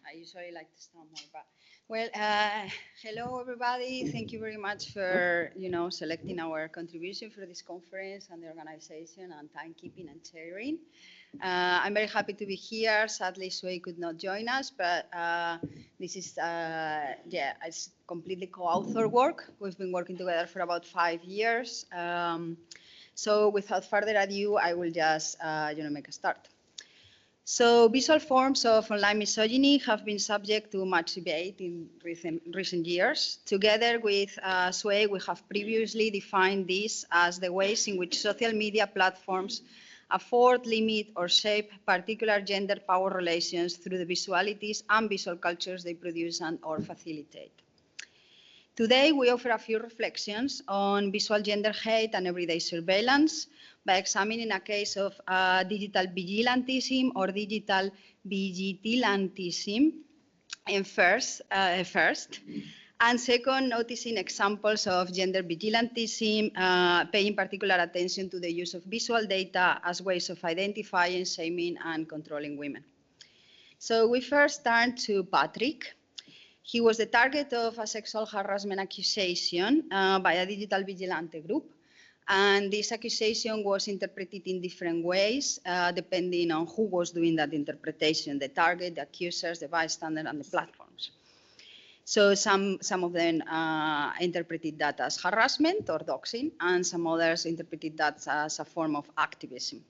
I usually like to start more, but well, hello everybody. Thank you very much for selecting our contribution for this conference and the organization and timekeeping and sharing. I'm very happy to be here. Sadly, Suay could not join us, but this is it's completely co-author work. We've been working together for about 5 years. So without further ado, I will just make a start. So visual forms of online misogyny have been subject to much debate in recent years. Together with Suay, we have previously defined this as the ways in which social media platforms afford, limit, or shape particular gender power relations through the visualities and visual cultures they produce and or facilitate. Today, we offer a few reflections on visual gender hate and everyday surveillance by examining a case of digital vigilantism or digital vigilantism first, and second, noticing examples of gender vigilantism, paying particular attention to the use of visual data as ways of identifying, shaming, and controlling women. So we first turn to Patrick. He was the target of a sexual harassment accusation by a digital vigilante group. And this accusation was interpreted in different ways, depending on who was doing that interpretation, the target, the accusers, the bystander, and the platforms. So some of them interpreted that as harassment or doxing, and some others interpreted that as a form of activism.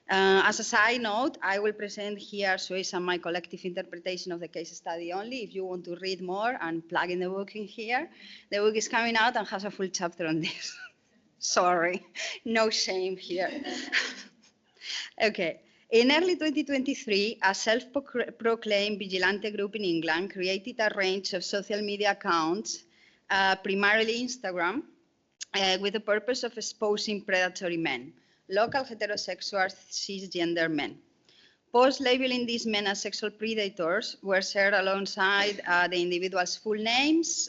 As a side note, I will present here Suay's and my collective interpretation of the case study only. If you want to read more and plug in the book in here, the book is coming out and has a full chapter on this. Sorry, no shame here. Okay. In early 2023, a self-proclaimed vigilante group in England created a range of social media accounts, primarily Instagram, with the purpose of exposing predatory men, local heterosexual cisgender men. Posts labeling these men as sexual predators were shared alongside the individuals' full names,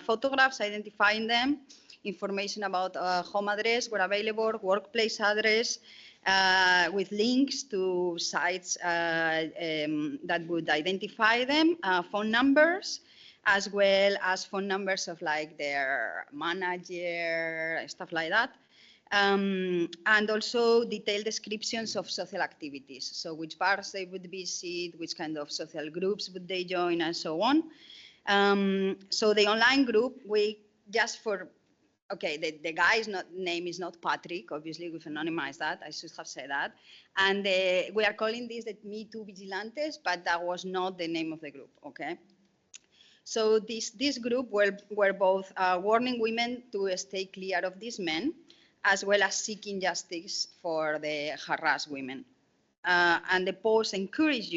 photographs identifying them, information about home address were available, workplace address, with links to sites that would identify them, phone numbers, as well as phone numbers of like their manager, stuff like that. And also detailed descriptions of social activities. So which bars they would visit, which kind of social groups would they join, and so on. So the online group, the guy's name is not Patrick, obviously we've anonymized that, I should have said that. And we are calling this the Me Too Vigilantes, but that was not the name of the group, okay? So this group were both warning women to stay clear of these men, as well as seeking justice for the harassed women. And the post encouraged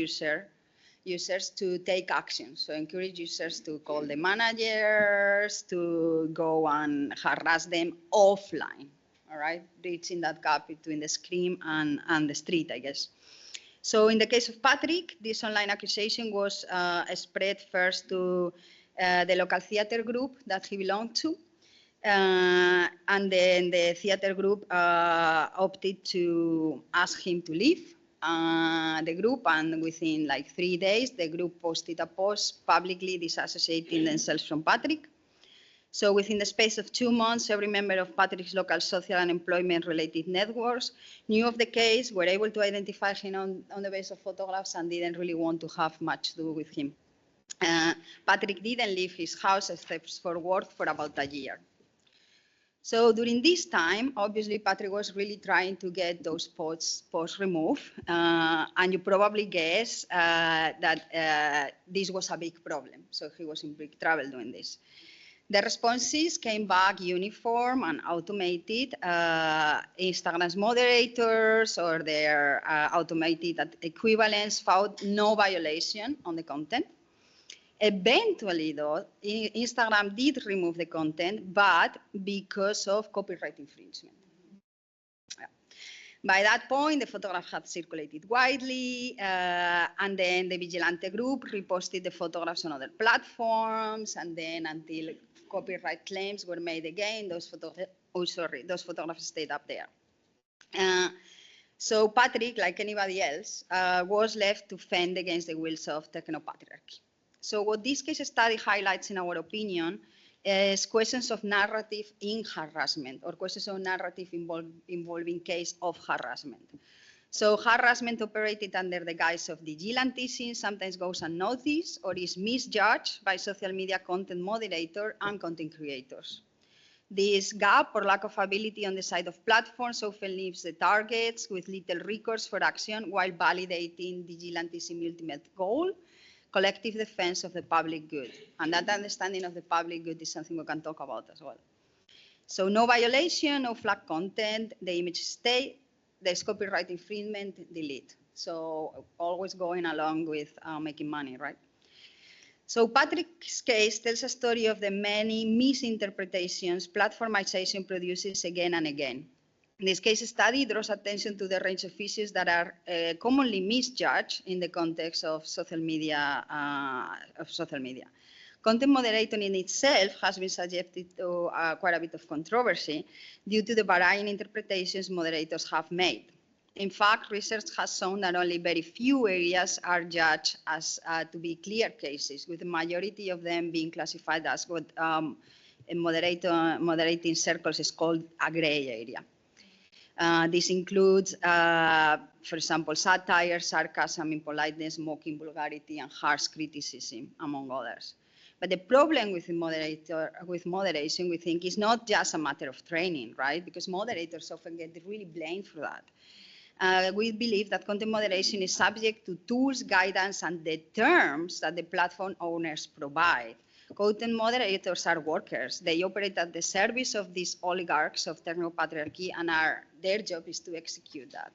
users to take action. So encourage users to call the managers, to go and harass them offline, all right? Reaching that gap between the screen and the street, I guess. So in the case of Patrick, this online accusation was spread first to the local theater group that he belonged to. And then the theater group opted to ask him to leave the group, and within like 3 days, the group posted a post publicly disassociating themselves from Patrick. So within the space of 2 months, every member of Patrick's local social and employment-related networks knew of the case, were able to identify him on the basis of photographs, and didn't really want to have much to do with him. Patrick didn't leave his house except for work for about a year. So during this time, obviously, Patrick was really trying to get those posts removed. And you probably guess that this was a big problem. So he was in big trouble doing this. The responses came back uniform and automated. Instagram's moderators or their automated equivalents found no violation on the content. Eventually, though, Instagram did remove the content, but because of copyright infringement. Yeah. By that point, the photograph had circulated widely, and then the Vigilante group reposted the photographs on other platforms, and then until copyright claims were made again, those photographs stayed up there. So Patrick, like anybody else, was left to fend against the wills of techno-patriarchy. So what this case study highlights, in our opinion, is questions of narrative in harassment, or questions of narrative involving case of harassment. So harassment operated under the guise of vigilantism sometimes goes unnoticed or is misjudged by social media content moderator and content creators. This gap or lack of ability on the side of platforms often leaves the targets with little recourse for action while validating vigilantism's ultimate goal, collective defense of the public good. And that understanding of the public good is something we can talk about as well. So no violation, no flag content, the image stay, there's copyright infringement, delete. So always going along with making money, right? So Patrick's case tells a story of the many misinterpretations platformization produces again and again. This case study draws attention to the range of issues that are commonly misjudged in the context of social media. Content moderating in itself has been subjected to quite a bit of controversy due to the varying interpretations moderators have made. In fact, research has shown that only very few areas are judged as to be clear cases, with the majority of them being classified as what in moderating circles is called a gray area. This includes, for example, satire, sarcasm, impoliteness, mocking, vulgarity, and harsh criticism, among others. But the problem with moderation, we think, is not just a matter of training, right? Because moderators often get really blamed for that. We believe that content moderation is subject to tools, guidance, and the terms that the platform owners provide. Content moderators are workers. They operate at the service of these oligarchs of techno-patriarchy, and their job is to execute that.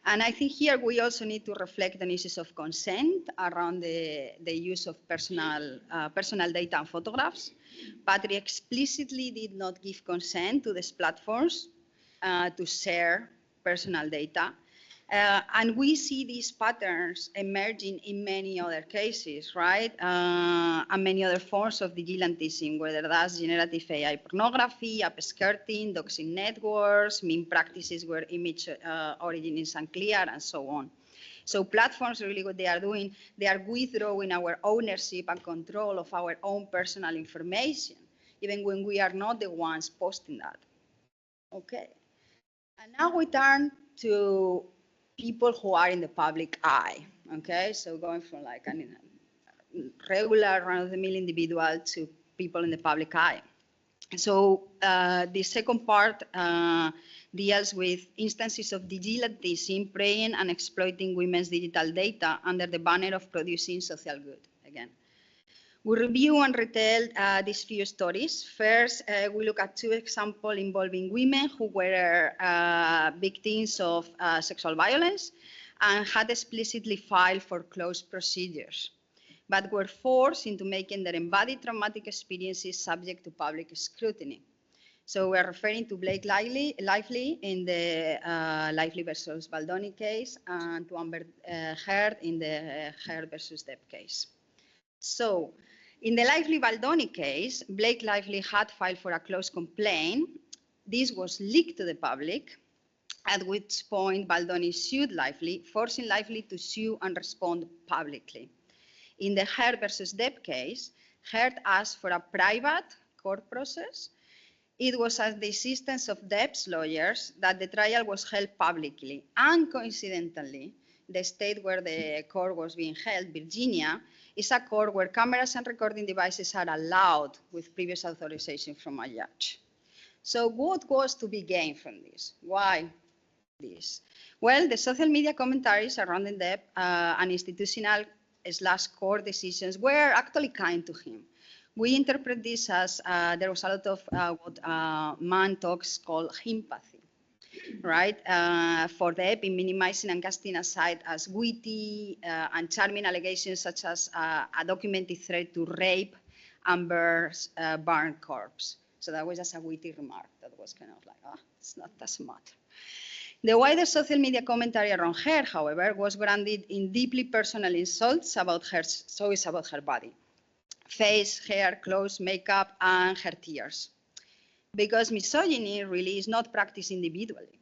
And I think here we also need to reflect on issues of consent around the use of personal data and photographs. Patrick explicitly did not give consent to these platforms to share personal data. And we see these patterns emerging in many other cases, right? And many other forms of vigilantism, whether that's generative AI pornography, app skirting, doxing networks, meme practices where image origin is unclear, and so on. So platforms, really what they are doing, they are withdrawing our ownership and control of our own personal information, even when we are not the ones posting that. Okay. And now we turn to people who are in the public eye, okay? So going from like a regular run-of-the-mill individual to people in the public eye. So the second part deals with instances of vigilantism preying and exploiting women's digital data under the banner of producing social good, again. We review and retell these few stories. First, we look at two examples involving women who were victims of sexual violence and had explicitly filed for closed procedures, but were forced into making their embodied traumatic experiences subject to public scrutiny. So we're referring to Blake Lively in the Lively versus Baldoni case and to Amber Heard in the Heard versus Depp case. So, in the Lively-Baldoni case, Blake Lively had filed for a closed complaint. This was leaked to the public, at which point Baldoni sued Lively, forcing Lively to sue and respond publicly. In the Heard versus Depp case, Heard asked for a private court process. It was at the insistence of Depp's lawyers that the trial was held publicly, and coincidentally, the state where the court was being held, Virginia, is a court where cameras and recording devices are allowed with previous authorization from a judge. So what was to be gained from this? Why this? Well, the social media commentaries surrounding Depp and institutional/court decisions were actually kind to him. We interpret this as there was a lot of what man talks called empathy, right? For Depp in minimizing and casting aside as witty and charming allegations such as a documented threat to rape Amber's burnt corpse. So that was just a witty remark that was kind of like, oh, it's not that smart. The wider social media commentary around her, however, was grounded in deeply personal insults about her choice about her body. Face, hair, clothes, makeup, and her tears. Because misogyny really is not practiced individually.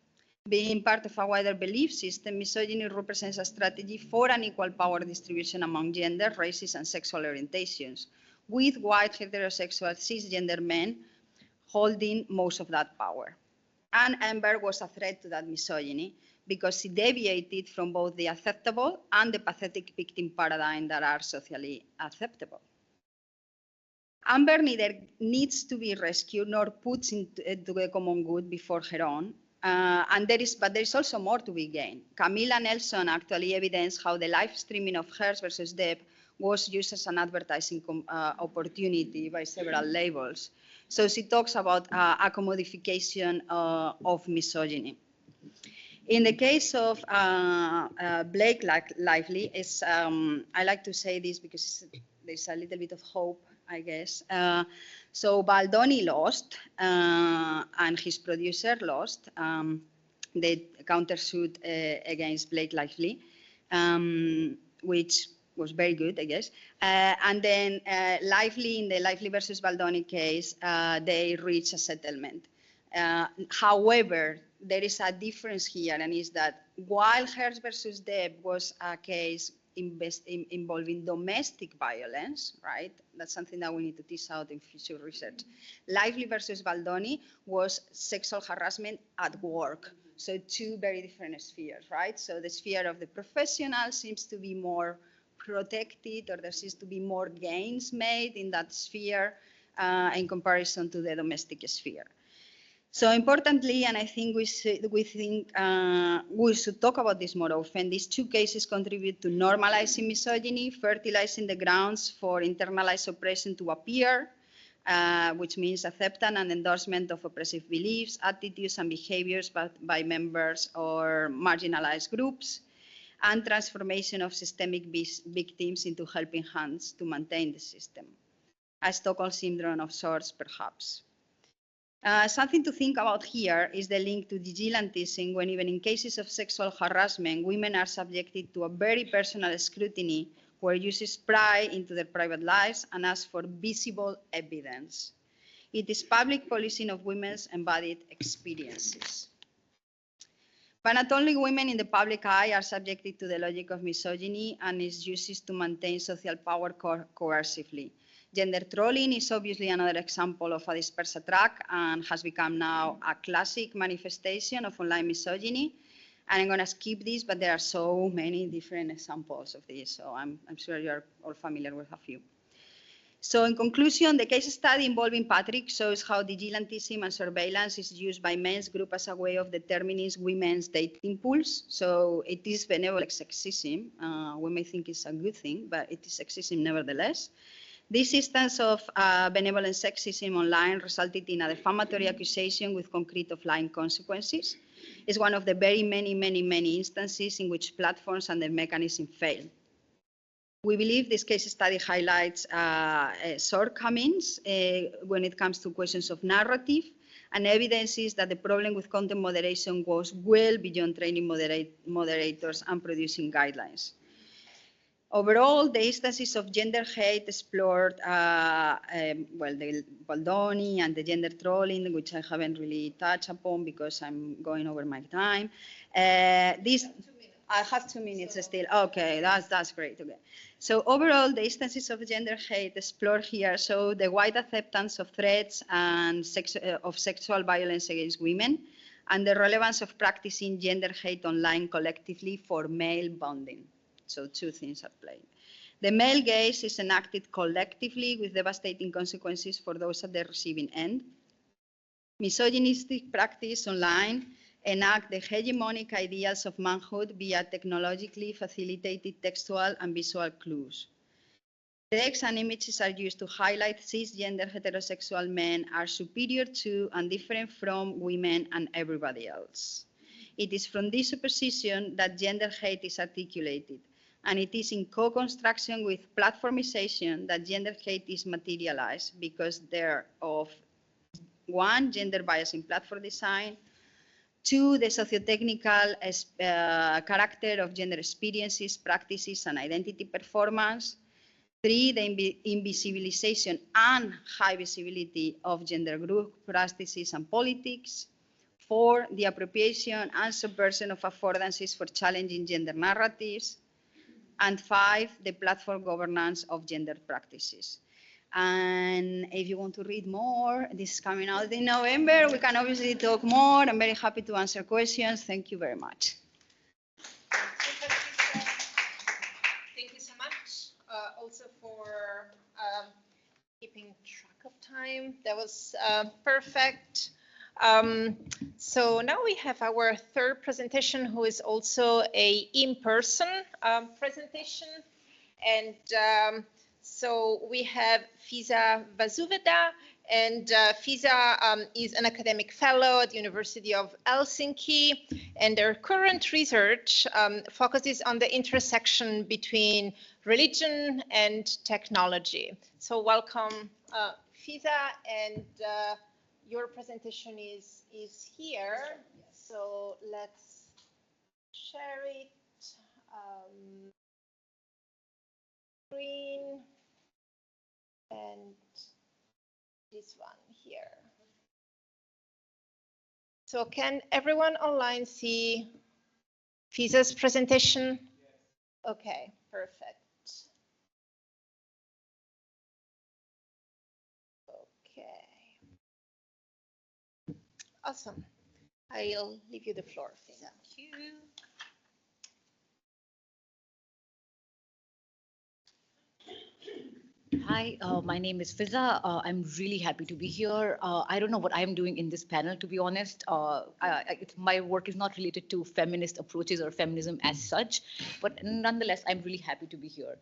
Being part of a wider belief system, misogyny represents a strategy for an equal power distribution among gender, races, and sexual orientations, with white heterosexual cisgender men holding most of that power. And Amber was a threat to that misogyny because she deviated from both the acceptable and the pathetic victim paradigm that are socially acceptable. Amber neither needs to be rescued nor put into the common good before her own. But there is also more to be gained. Camilla Nelson actually evidenced how the live streaming of Hers versus Deb was used as an advertising opportunity by several labels. So she talks about a commodification of misogyny. In the case of Blake Lively, I like to say this because there's a little bit of hope, I guess. So Baldoni lost, and his producer lost the countersuit against Blake Lively, which was very good, I guess. And then Lively, in the Lively versus Baldoni case, they reached a settlement. However, there is a difference here, and is that while Hers versus Deb was a case involving domestic violence, right? That's something that we need to tease out in future research. Lively versus Baldoni was sexual harassment at work. So two very different spheres, right? So the sphere of the professional seems to be more protected, or there seems to be more gains made in that sphere in comparison to the domestic sphere. So importantly, and I think we should talk about this more often, these two cases contribute to normalizing misogyny, fertilizing the grounds for internalized oppression to appear, which means acceptance and endorsement of oppressive beliefs, attitudes, and behaviors by members or marginalized groups, and transformation of systemic victims into helping hands to maintain the system. A Stockholm syndrome of sorts, perhaps. Something to think about here is the link to digilantism, when even in cases of sexual harassment, women are subjected to a very personal scrutiny where users pry into their private lives and ask for visible evidence. It is public policing of women's embodied experiences. But not only women in the public eye are subjected to the logic of misogyny and its uses to maintain social power coercively. Gender trolling is obviously another example of a dispersed attack and has become now a classic manifestation of online misogyny. And I'm going to skip this, but there are so many different examples of this, so I'm sure you're all familiar with a few. So in conclusion, the case study involving Patrick shows how digilantism and surveillance is used by men's group as a way of determining women's dating pools. So it is benevolent sexism. We may think it's a good thing, but it is sexism nevertheless. This instance of benevolent sexism online resulted in a defamatory accusation with concrete offline consequences. It's one of the very many instances in which platforms and their mechanism fail. We believe this case study highlights shortcomings when it comes to questions of narrative, and evidences that the problem with content moderation goes well beyond training moderators and producing guidelines. Overall, the instances of gender hate explored, the Baldoni and the gender trolling, which I haven't really touched upon because I'm going over my time. I have 2 minutes still. Okay, that's great. Okay. So overall, the instances of gender hate explored here show the wide acceptance of threats and of sexual violence against women, and the relevance of practicing gender hate online collectively for male bonding. So two things at play. The male gaze is enacted collectively with devastating consequences for those at the receiving end. Misogynistic practice online enact the hegemonic ideals of manhood via technologically facilitated textual and visual clues. Text and images are used to highlight cisgender heterosexual men are superior to and different from women and everybody else. It is from this supposition that gender hate is articulated, and it is in co-construction with platformization that gender hate is materialized because they're of 1, gender bias in platform design, 2, the socio-technical character of gender experiences, practices, and identity performance, 3, the invisibilization and high visibility of gender group practices and politics, 4, the appropriation and subversion of affordances for challenging gender narratives, and 5, the platform governance of gender practices. And if you want to read more, this is coming out in November. We can obviously talk more. I'm very happy to answer questions. Thank you very much. Thank you so much. Also for keeping track of time. That was perfect. So now we have our third presentation, who is also a in-person presentation. And so we have Fiza Vasuveda, and Fiza is an academic fellow at the University of Helsinki, and their current research focuses on the intersection between religion and technology. So welcome, Fiza, and your presentation is here. So let's share it. Screen and this one here. So can everyone online see Fiza's presentation? Okay, perfect. Okay. Awesome. I'll leave you the floor, Fiza. Thank you. Hi, my name is Fiza. I'm really happy to be here. I don't know what I'm doing in this panel, to be honest. My work is not related to feminist approaches or feminism as such, but nonetheless, I'm really happy to be here.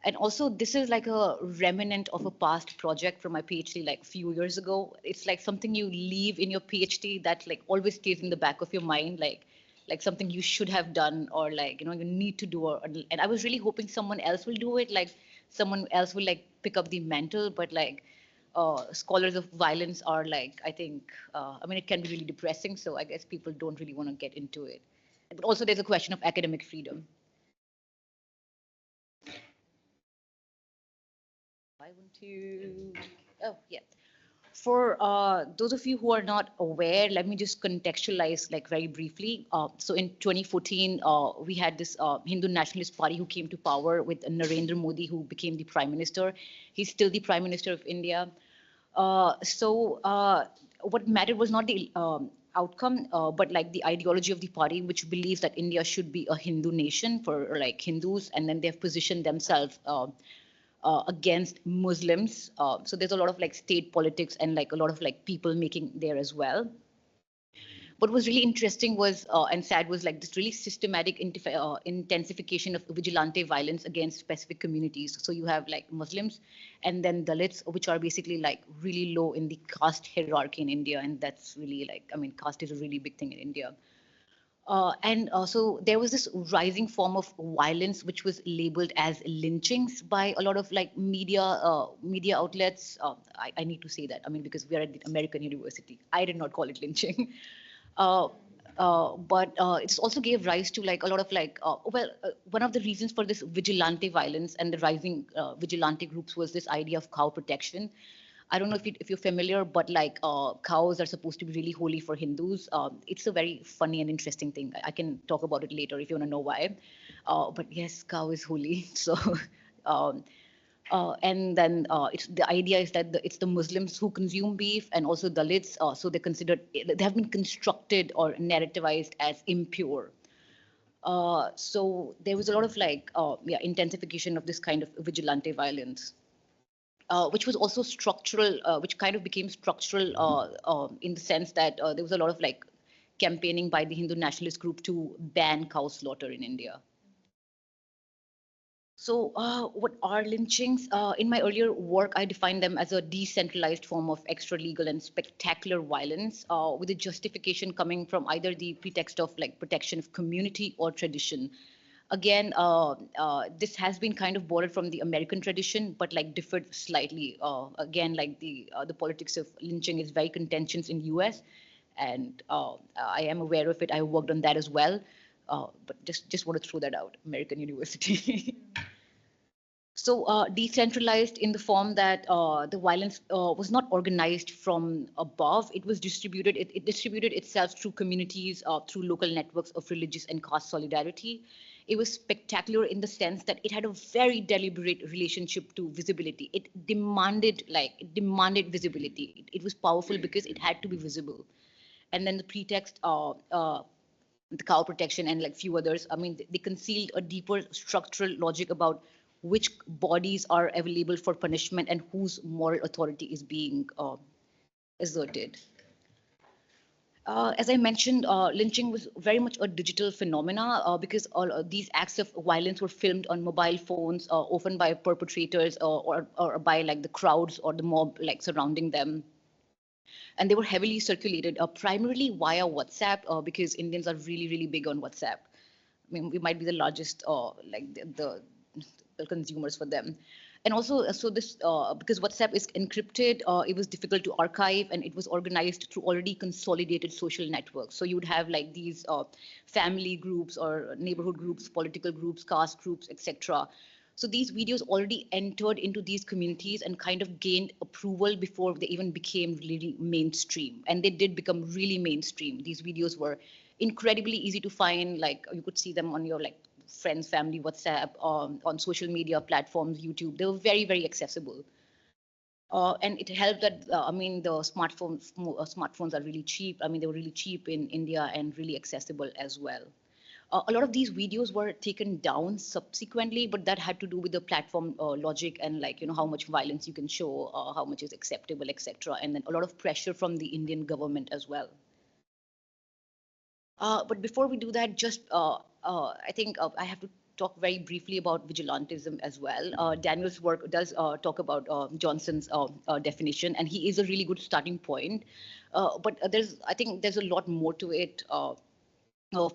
And also, this is like a remnant of a past project from my PhD like a few years ago. It's like something you leave in your PhD that like always stays in the back of your mind, like something you should have done, or like, you know, you need to do. And I was really hoping someone else will do it, like someone else will like pick up the mantle, but like scholars of violence are like, I think, I mean, it can be really depressing. So I guess people don't really want to get into it. But also there's a question of academic freedom. I want to, oh yeah. For those of you who are not aware, let me just contextualize like very briefly. So in 2014, we had this Hindu Nationalist Party who came to power with Narendra Modi, who became the Prime Minister. He's still the Prime Minister of India. What mattered was not the outcome, but like the ideology of the party, which believes that India should be a Hindu nation for like Hindus, and then they've positioned themselves against Muslims. So there's a lot of like state politics and like a lot of like people making there as well. What was really interesting was and sad was like this really systematic intensification of vigilante violence against specific communities. So you have like Muslims and then Dalits, which are basically like really low in the caste hierarchy in India. And that's really like, I mean, caste is a really big thing in India. So there was this rising form of violence, which was labeled as lynchings by a lot of like media outlets. I need to say that, I mean, because we are at the American University. I did not call it lynching. But it also gave rise to like a lot of like, one of the reasons for this vigilante violence and the rising vigilante groups was this idea of cow protection. I don't know if you're familiar, but like cows are supposed to be really holy for Hindus. It's a very funny and interesting thing. I can talk about it later if you want to know why. But yes, cow is holy. So, and then the idea is that it's the Muslims who consume beef and also Dalits. So they're considered, they have been constructed or narrativized as impure. So there was a lot of like, intensification of this kind of vigilante violence. Which was also structural, which kind of became structural in the sense that there was a lot of like campaigning by the Hindu nationalist group to ban cow slaughter in India. So what are lynchings? In my earlier work, I defined them as a decentralized form of extra-legal and spectacular violence with a justification coming from either the pretext of like protection of community or tradition. Again, this has been kind of borrowed from the American tradition, but like differed slightly. Again, like the politics of lynching is very contentious in US, and I am aware of it. I worked on that as well, but just want to throw that out, American University. So decentralized in the form that the violence was not organized from above. It was distributed. It distributed itself through communities, through local networks of religious and caste solidarity. It was spectacular in the sense that it had a very deliberate relationship to visibility. It demanded visibility. It was powerful because it had to be visible. And then the pretext, the cow protection and like few others, I mean, they concealed a deeper structural logic about which bodies are available for punishment and whose moral authority is being asserted. As I mentioned, lynching was very much a digital phenomena because all these acts of violence were filmed on mobile phones, often by perpetrators or by like the crowds or the mob like surrounding them. And they were heavily circulated, primarily via WhatsApp, because Indians are really, really big on WhatsApp. I mean, we might be the largest, like the consumers for them. And also, so this, because WhatsApp is encrypted, it was difficult to archive, and it was organized through already consolidated social networks. So you would have like these family groups or neighborhood groups, political groups, caste groups, etc. So these videos already entered into these communities and kind of gained approval before they even became really mainstream. And they did become really mainstream. These videos were incredibly easy to find. Like you could see them on your like friends, family, WhatsApp, on social media platforms, YouTube. They were very, very accessible. And it helped that, I mean, the smartphones are really cheap. I mean, they were really cheap in India and really accessible as well. A lot of these videos were taken down subsequently, but that had to do with the platform logic and like, you know, how much violence you can show, how much is acceptable, etc. And then a lot of pressure from the Indian government as well. But before we do that, just I think I have to talk very briefly about vigilantism as well. Daniel's work does talk about Johnson's definition, and he is a really good starting point. But I think there's a lot more to it.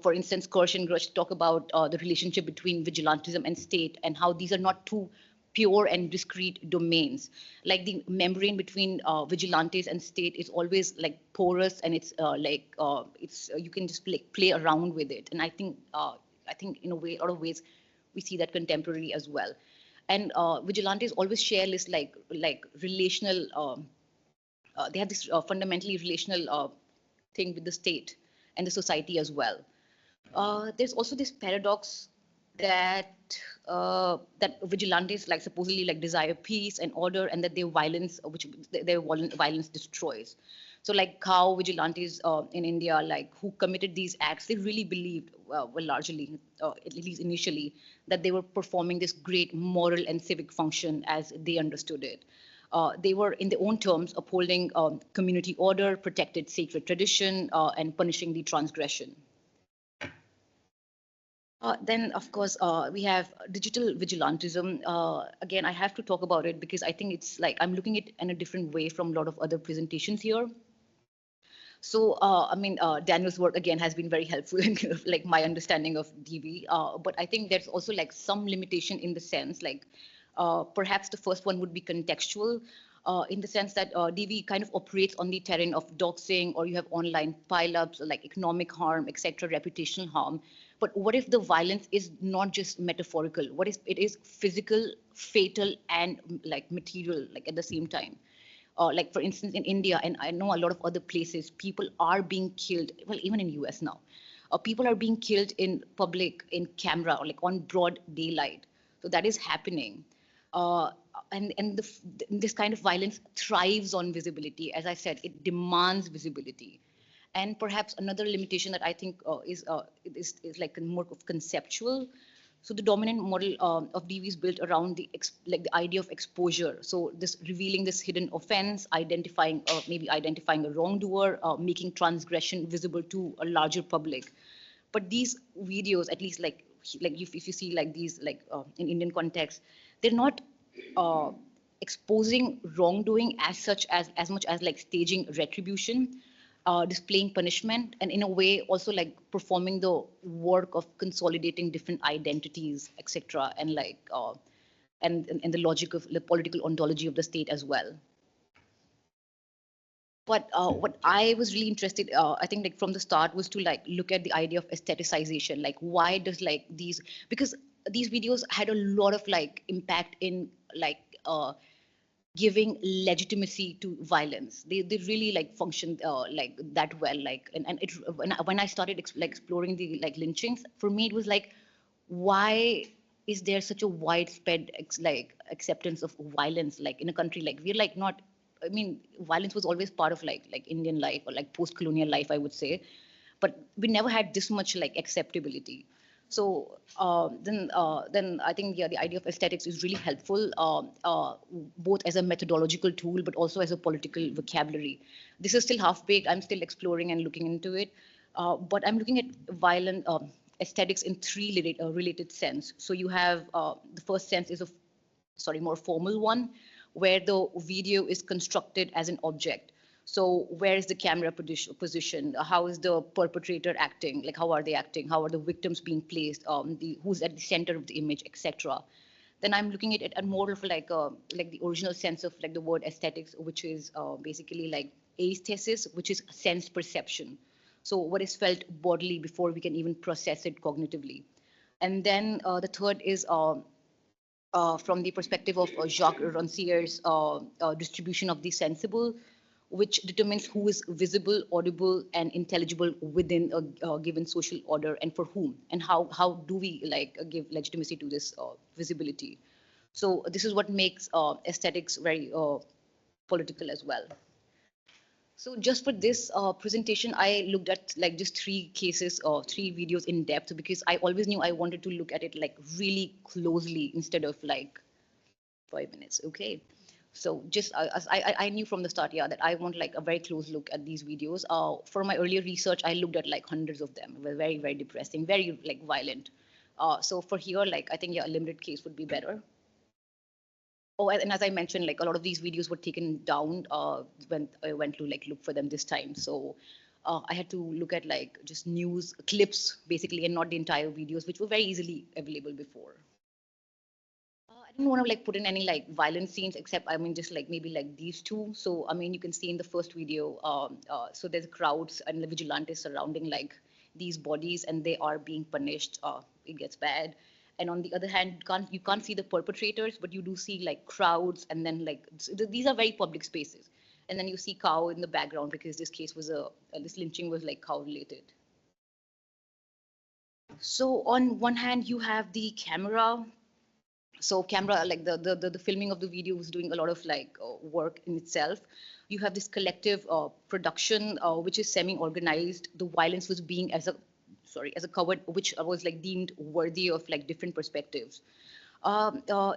For instance, Kirsch and Grush talk about the relationship between vigilantism and state and how these are not two pure and discrete domains. Like the membrane between vigilantes and state is always like porous, and it's you can just like play around with it. And I think in a way, a lot of ways, we see that contemporarily as well. And vigilantes always share this like relational. They have this fundamentally relational thing with the state and the society as well. There's also this paradox that that vigilantes like supposedly like desire peace and order, and that their violence destroys. So like cow vigilantes in India, like who committed these acts, they really believed, well largely, at least initially, that they were performing this great moral and civic function as they understood it. They were, in their own terms, upholding community order, protected sacred tradition, and punishing the transgression. Then, of course, we have digital vigilantism. Again, I have to talk about it because I think it's like I'm looking at it in a different way from a lot of other presentations here. So, I mean, Daniel's work, again, has been very helpful in like my understanding of DV. But I think there's also like some limitation in the sense like, perhaps the first one would be contextual, in the sense that DV kind of operates on the terrain of doxing, or you have online pileups, like economic harm, etc., reputational harm. But what if the violence is not just metaphorical? What if it is physical, fatal, and like material, like at the same time? Like for instance, in India, and I know a lot of other places, people are being killed. Well, even in US now, people are being killed in public, in camera, or like on broad daylight. So that is happening. And this kind of violence thrives on visibility. As I said, it demands visibility. And perhaps another limitation that I think is like more of conceptual. So the dominant model of DV is built around the idea of exposure. So this revealing this hidden offense, maybe identifying a wrongdoer, making transgression visible to a larger public. But these videos, at least like if you see like these in Indian context, they're not exposing wrongdoing as much as like staging retribution, displaying punishment, and in a way also like performing the work of consolidating different identities, etc., and like and the logic of the political ontology of the state as well. But what I was really interested, I think like from the start, was to like look at the idea of aestheticization. Like why does like these, because these videos had a lot of like impact in like giving legitimacy to violence. They really like functioned like that well. Like and it when I started like exploring the like lynchings, for me it was like, why is there such a widespread like acceptance of violence like in a country like we're like not, I mean, violence was always part of like Indian life or like post-colonial life, I would say, but we never had this much like acceptability. So then I think, yeah, the idea of aesthetics is really helpful, both as a methodological tool, but also as a political vocabulary. This is still half-baked. I'm still exploring and looking into it, but I'm looking at violent aesthetics in three related sense. So you have the first sense is more formal one, where the video is constructed as an object. So where is the camera position? How is the perpetrator acting? Like how are they acting? How are the victims being placed? Who's at the center of the image, etc. Then I'm looking at it at more of like the original sense of like the word aesthetics, which is basically like aesthesis, which is sense perception. So what is felt bodily before we can even process it cognitively. And then the third is from the perspective of Jacques Rancier's distribution of the sensible, which determines who is visible, audible, and intelligible within a given social order, and for whom, and how do we like give legitimacy to this visibility. So this is what makes aesthetics very political as well. So just for this presentation, I looked at like just three cases or three videos in depth, because I always knew I wanted to look at it like really closely instead of like 5 minutes. Okay. So just I knew from the start, yeah, that I want like a very close look at these videos. For my earlier research, I looked at like hundreds of them. They were very, very depressing, very like violent. So for here, like I think, yeah, a limited case would be better. Oh, and as I mentioned, like a lot of these videos were taken down when I went to like look for them this time. So I had to look at like just news clips basically, and not the entire videos, which were very easily available before. I didn't want to like put in any like violent scenes, except I mean just like maybe like these two. So I mean you can see in the first video, so there's crowds and the vigilantes surrounding like these bodies, and they are being punished. It gets bad. And on the other hand, you can't see the perpetrators, but you do see like crowds, and then like these are very public spaces. And then you see cow in the background, because this case was this lynching was like cow related. So on one hand, you have the camera. So camera, like the filming of the video was doing a lot of like work in itself. You have this collective production, which is semi-organized. The violence was being as a cover, which was like deemed worthy of like different perspectives.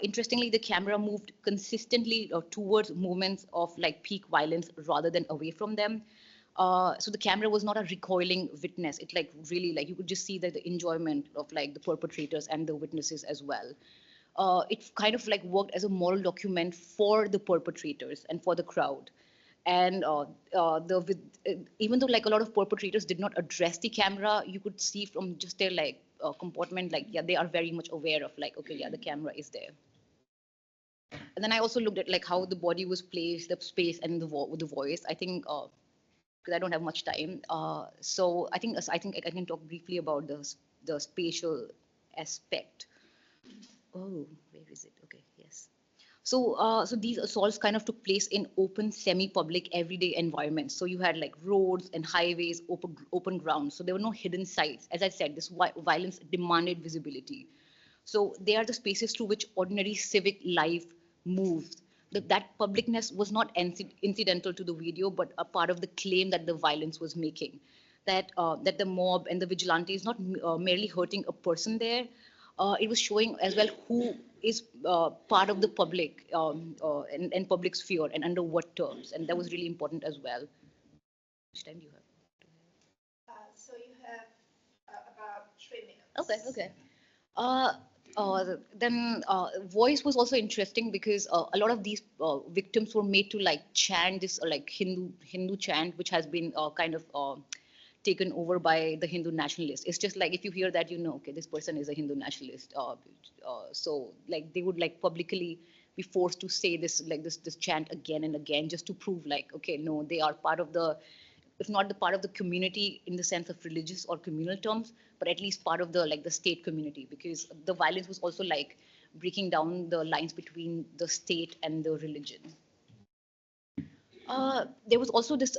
Interestingly, the camera moved consistently towards movements of like peak violence rather than away from them. So the camera was not a recoiling witness. It like really like you could just see that the enjoyment of like the perpetrators and the witnesses as well. It kind of like worked as a moral document for the perpetrators and for the crowd. And even though like a lot of perpetrators did not address the camera, you could see from just their like comportment, like, yeah, they are very much aware of like, okay, yeah, the camera is there. And then I also looked at like how the body was placed, the space, and the voice. I think because I don't have much time, so I think I can talk briefly about the spatial aspect. Oh, where is it? Okay, yes. So, so these assaults kind of took place in open, semi-public, everyday environments. So you had like roads and highways, open ground. So there were no hidden sites. As I said, this violence demanded visibility. So they are the spaces through which ordinary civic life moves. That publicness was not incidental to the video, but a part of the claim that the violence was making. That that the mob and the vigilante is not merely hurting a person there. It was showing as well who is part of the public and public sphere, and under what terms, and that was really important as well. How much time do you have? So you have about 3 minutes. Okay, okay. Then voice was also interesting, because a lot of these victims were made to like chant this like Hindu chant, which has been kind of taken over by the Hindu nationalists. It's just like if you hear that, you know, okay, this person is a Hindu nationalist. So like they would like publicly be forced to say this like this chant again and again, just to prove like, okay, no, they are part of the if not the part of the community in the sense of religious or communal terms, but at least part of the like the state community, because the violence was also like breaking down the lines between the state and the religion. There was also this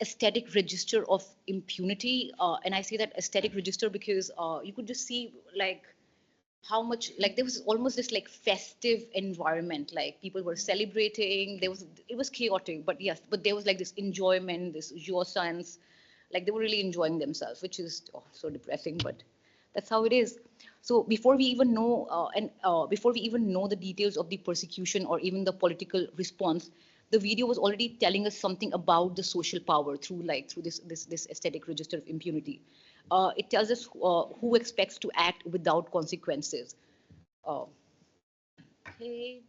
aesthetic register of impunity, and I say that aesthetic register because you could just see like how much like there was almost this like festive environment, like people were celebrating. It was chaotic, but yes, but there was like this enjoyment, this jouissance, like they were really enjoying themselves, which is so depressing, but that's how it is. So before we even know before we even know the details of the persecution or even the political response, the video was already telling us something about the social power through this aesthetic register of impunity. It tells us who expects to act without consequences. Okay,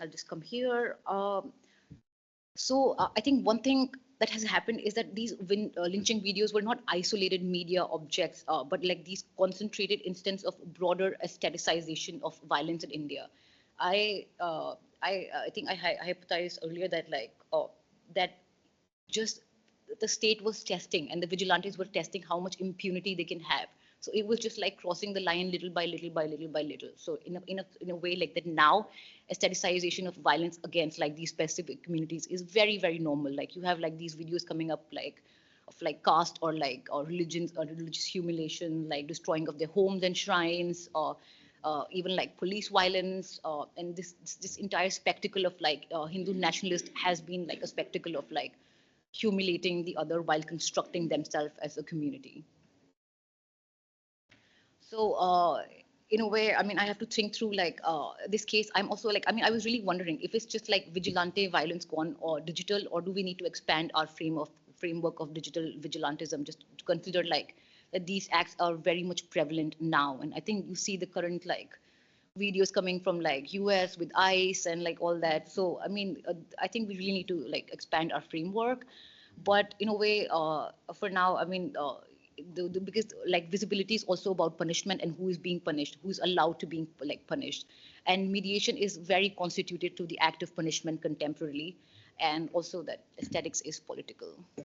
I'll just come here. I think one thing that has happened is that these lynching videos were not isolated media objects, but like these concentrated instances of broader aestheticization of violence in India. I think I hypothesized earlier that that just the state was testing and the vigilantes were testing how much impunity they can have. So it was just like crossing the line little by little by little by little. So in a way like that now, aestheticization of violence against like these specific communities is very, very normal. Like you have like these videos coming up like of like caste or like or religions or religious humiliation, like destroying of their homes and shrines, or even like police violence, and this entire spectacle of like Hindu nationalist has been like a spectacle of like humiliating the other while constructing themselves as a community. So in a way, I mean, I have to think through like this case. I'm also like, I mean, I was really wondering if it's just like vigilante violence gone or digital, or do we need to expand our framework of digital vigilantism just to consider like that these acts are very much prevalent now. And I think you see the current like videos coming from like US with ICE and like all that. So I mean, I think we really need to like expand our framework. But in a way, for now, I mean, because like visibility is also about punishment and who is being punished, who is allowed to be like punished, and mediation is very constituted to the act of punishment contemporarily, and also that aesthetics is political.